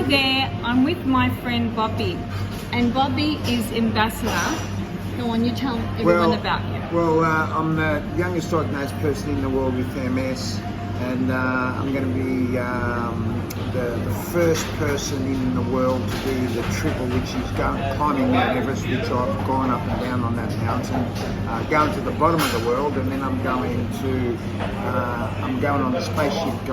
there, I'm with my friend Bobby, and Bobby is ambassador. Go on, you tell everyone about you. Well, I'm the youngest diagnosed person in the world with MS, and I'm going to be the first person in the world to do the triple, which is climbing Mount Everest, which I've gone up and down on that mountain, going to the bottom of the world, and then I'm going on the spaceship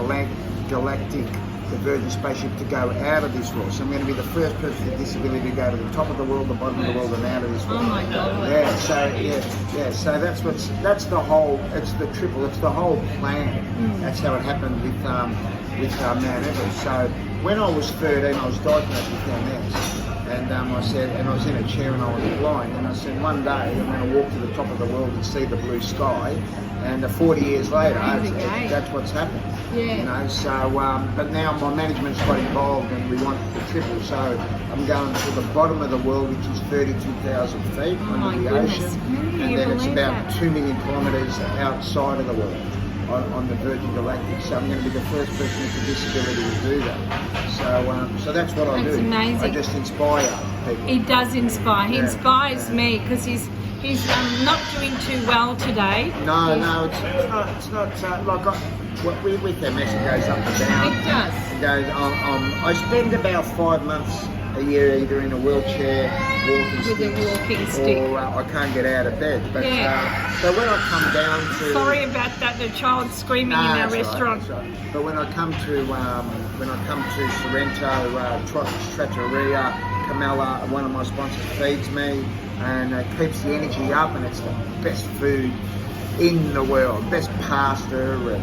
Galactic, the Virgin spaceship, to go out of this world. So I'm going to be the first person with disability to go to the top of the world, the bottom of the world, and out of this world. Oh my God! Yeah. So that's the whole. It's the triple. It's the whole plan. That's how it happened with Mount Everest. So when I was 13, I was diagnosed with MS. And I was in a chair and I was blind. And I said, one day I'm going to walk to the top of the world and see the blue sky. And 40 years later, that's what's happened. Yeah. You know. So, but now my management's got involved, and we want the triple. So I'm going to the bottom of the world, which is 32,000 feet under the ocean, and then it's about 2 million kilometres outside of the world. On the Virgin Galactic, so I'm going to be the first person with a disability to do that. So that's what I do. That's amazing. I just inspire people. He does inspire. He inspires me because he's not doing too well today. No, it's not like with MS it goes up and down. It does. It goes. I spend about 5 months a year either in a wheelchair, walking stick, or I can't get out of bed. But so when I come down to, sorry about that, the child screaming in our restaurant. Right. But when I come to Sorrento, Trattoria, Camella, one of my sponsors feeds me and keeps the energy up, and it's the best food in the world, best pasta and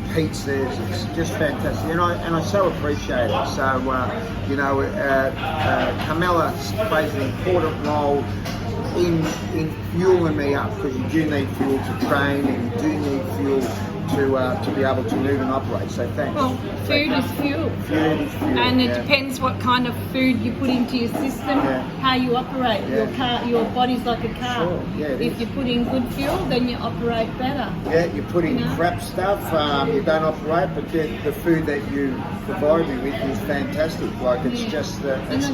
pizzas. It's just fantastic, and I so appreciate it. So Camella plays an important role in fueling me up, because you do need fuel to train, and you do need fuel to be able to move and operate. So thanks. Well, food is fuel. Food is fuel. And it depends what kind of food you put into your system, how you operate. Your body's like a car. Sure. Yeah, if you put in good fuel, then you operate better. Yeah, you put in crap stuff, you don't operate, but the food that you provide me with is fantastic. Like, it's just it's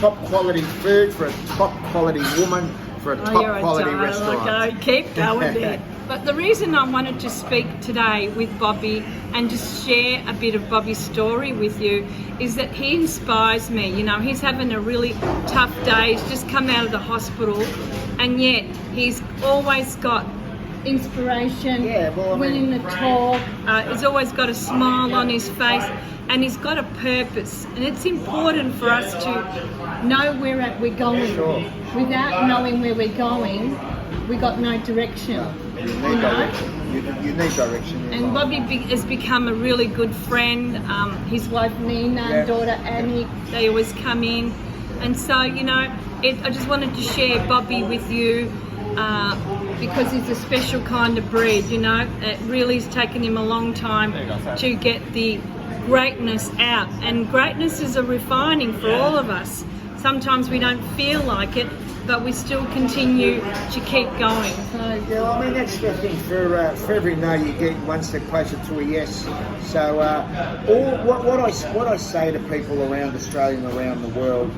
top quality food for a top quality woman, for a top quality restaurant. Okay, keep going there. But the reason I wanted to speak today with Bobby and just share a bit of Bobby's story with you is that he inspires me. You know, he's having a really tough day. He's just come out of the hospital, and yet he's always got inspiration, willing to talk. He's always got a smile on his face, and he's got a purpose. And it's important for us to know where we're going. Sure. Without knowing where we're going, we got no direction. You need direction. You need direction. And Bobby has become a really good friend. His wife Nina, daughter Annie, they always come in. And so, I just wanted to share Bobby with you because he's a special kind of breed, It really has taken him a long time to get the greatness out. And greatness is a refining for all of us. Sometimes we don't feel like it, but we still continue to keep going. So, that's the thing. For every no you get, one step closer to a yes. So what I say to people around Australia and around the world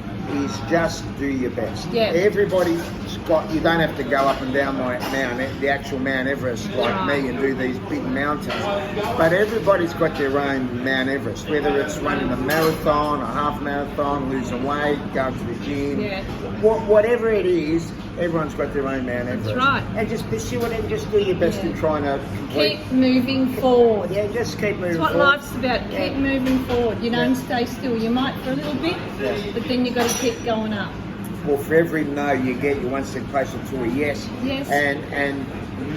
is just do your best. Yeah. Everybody's got. You don't have to go up and down the actual Mount Everest like me and do these big mountains. But everybody's got their own Mount Everest. Whether it's running a marathon, a half marathon, losing weight, going to the gym, whatever it is, everyone's got their own Mount Everest. That's right. And just pursue it and just do your best in trying to complete. Keep moving forward. Yeah, just keep moving forward. That's what life's about. Keep moving forward. You don't stay still. You might for a little bit, but then you've got to keep going up. Well, for every no you get, you're one step closer to a yes. Yes. And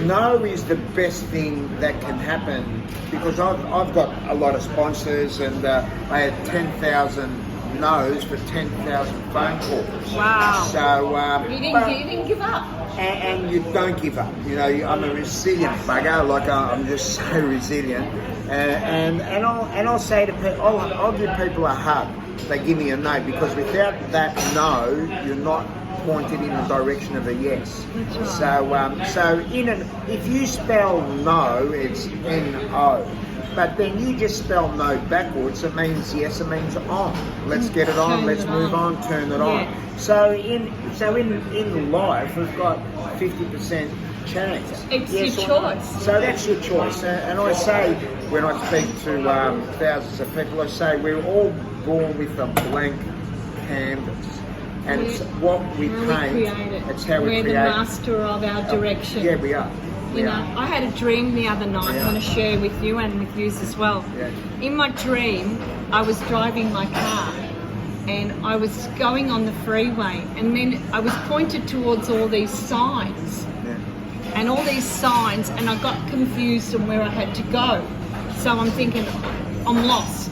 no is the best thing that can happen, because I've got a lot of sponsors, and I had 10,000 no's for 10,000 phone calls. Wow. So you didn't give up. And you don't give up. I'm a resilient bugger. Like, I'm just so resilient. And I'll say to people, I'll give people a hug. They give me a no, because without that no, you're not pointed in the direction of a yes. That's right. So if you spell no, it's N-O. But then you just spell no backwards. It means yes. It means on. Let's get it on. Turn Let's it move on. Turn it on. So in life, we've got 50% chance. It's yes your or no. choice. So that's your choice. And I say, when I speak to thousands of people, I say we're all born with a blank canvas. And it's what we paint. It's how we create. We're the master of our direction. Yeah, we are. You know, I had a dream the other night I want to share with you and with you as well. Yeah. In my dream, I was driving my car and I was going on the freeway, and then I was pointed towards all these signs. Yeah. And all these signs, and I got confused on where I had to go. So I'm thinking, I'm lost.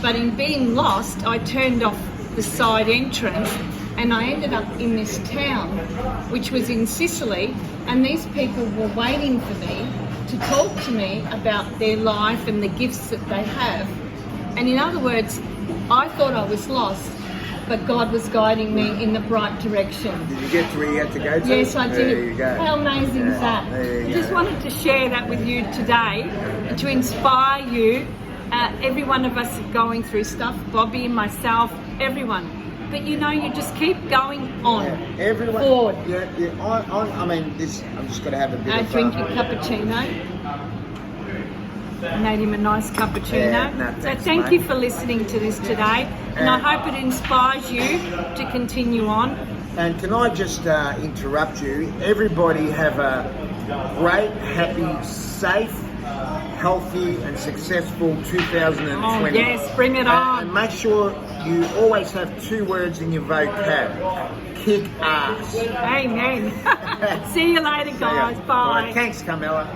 But in being lost, I turned off the side entrance and I ended up in this town, which was in Sicily, and these people were waiting for me to talk to me about their life and the gifts that they have. And in other words, I thought I was lost, but God was guiding me in the right direction. Did you get to where you had to go to? Yes, I did. There you go. How amazing is that? I just wanted to share that with you today, to inspire you. Every one of us are going through stuff, Bobby, myself, everyone. But you know, you just keep going on. Yeah, everyone. Forward. Yeah. I mean, I'm just going to have a bit of Drink your cappuccino. Made him a nice cappuccino. Yeah, no, thanks, thank mate. you for listening to this today, and I hope it inspires you to continue on. And can I just interrupt you? Everybody have a great, happy, safe, healthy and successful 2020. Oh yes, bring it on. And make sure you always have 2 words in your vocab. Kick ass. Amen. See you later, guys. Bye. All right, thanks, Carmela.